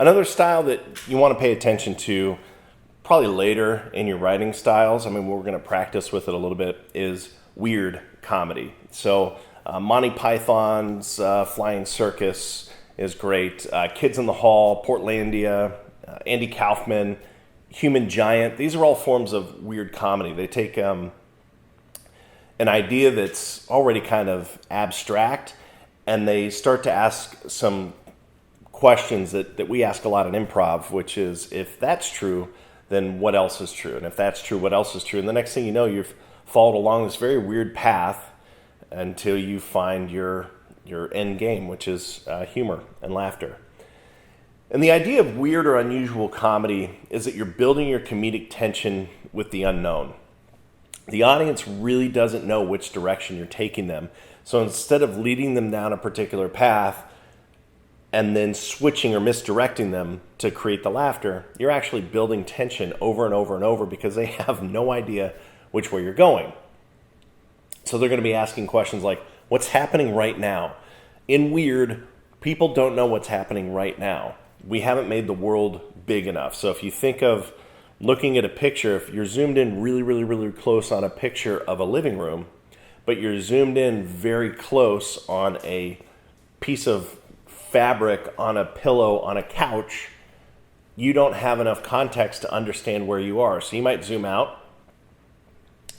Another style that you want to pay attention to probably later in your writing styles, I mean, we're going to practice with it a little bit, is weird comedy. So Monty Python's Flying Circus is great. Kids in the Hall, Portlandia, Andy Kaufman, Human Giant. These are all forms of weird comedy. They take an idea that's already kind of abstract, and they start to ask some questions that we ask a lot in improv, which is, if that's true, then what else is true? And if that's true, what else is true? And the next thing you know, you've followed along this very weird path until you find your end game, which is humor and laughter. And the idea of weird or unusual comedy is that you're building your comedic tension with the unknown. The audience really doesn't know which direction you're taking them. So instead of leading them down a particular path and then switching or misdirecting them to create the laughter, you're actually building tension over and over and over because they have no idea which way you're going. So they're going to be asking questions like, what's happening right now? In weird, people don't know what's happening right now. We haven't made the world big enough. So if you think of looking at a picture, if you're zoomed in really, really, really close on a picture of a living room, but you're zoomed in very close on a piece of fabric on a pillow on a couch, you don't have enough context to understand where you are. So you might zoom out.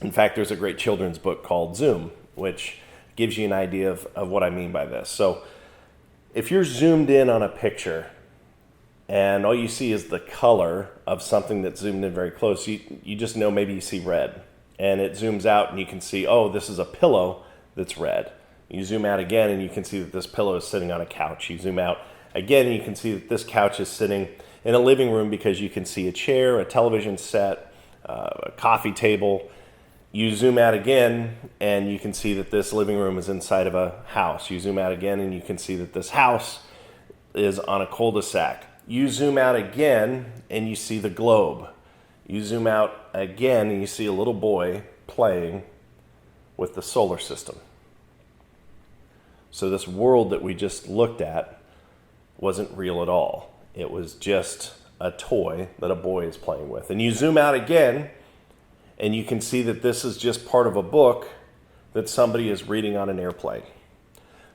In fact, there's a great children's book called Zoom, which gives you an idea of what I mean by this. So if you're zoomed in on a picture and all you see is the color of something that's zoomed in very close, you just know maybe you see red. And it zooms out and you can see, oh, this is a pillow that's red. You zoom out again and you can see that this pillow is sitting on a couch. You zoom out again and you can see that this couch is sitting in a living room because you can see a chair, a television set, a coffee table. You zoom out again and you can see that this living room is inside of a house. You zoom out again and you can see that this house is on a cul-de-sac. You zoom out again and you see the globe. You zoom out again and you see a little boy playing with the solar system. So this world that we just looked at wasn't real at all. It was just a toy that a boy is playing with. And you zoom out again and you can see that this is just part of a book that somebody is reading on an airplane.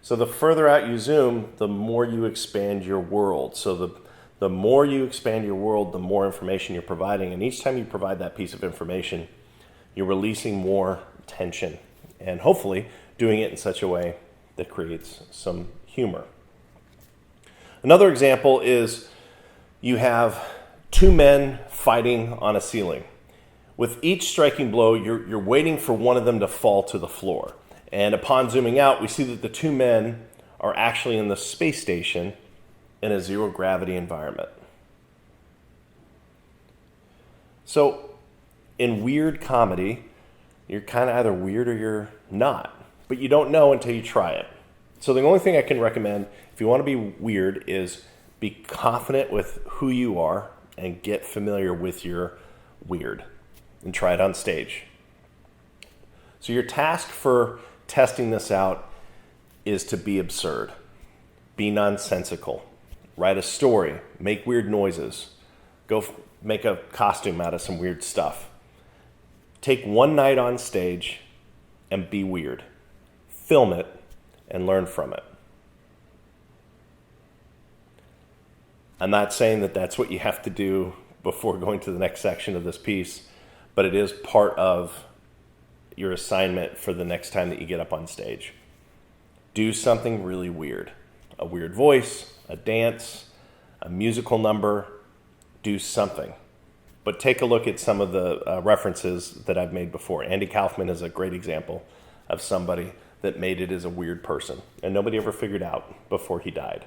So the further out you zoom, the more you expand your world. So the more you expand your world, the more information you're providing. And each time you provide that piece of information, you're releasing more tension and hopefully doing it in such a way that creates some humor. Another example is you have two men fighting on a ceiling. With each striking blow, you're waiting for one of them to fall to the floor. And upon zooming out, we see that the two men are actually in the space station in a zero gravity environment. So in weird comedy, you're kind of either weird or you're not, but you don't know until you try it. So the only thing I can recommend if you want to be weird is be confident with who you are and get familiar with your weird and try it on stage. So your task for testing this out is to be absurd, be nonsensical, write a story, make weird noises, go make a costume out of some weird stuff. Take one night on stage and be weird. Film it and learn from it. I'm not saying that that's what you have to do before going to the next section of this piece, but it is part of your assignment for the next time that you get up on stage. Do something really weird. A weird voice, a dance, a musical number. Do something. But take a look at some of the references that I've made before. Andy Kaufman is a great example of somebody that made it as a weird person, and nobody ever figured out before he died.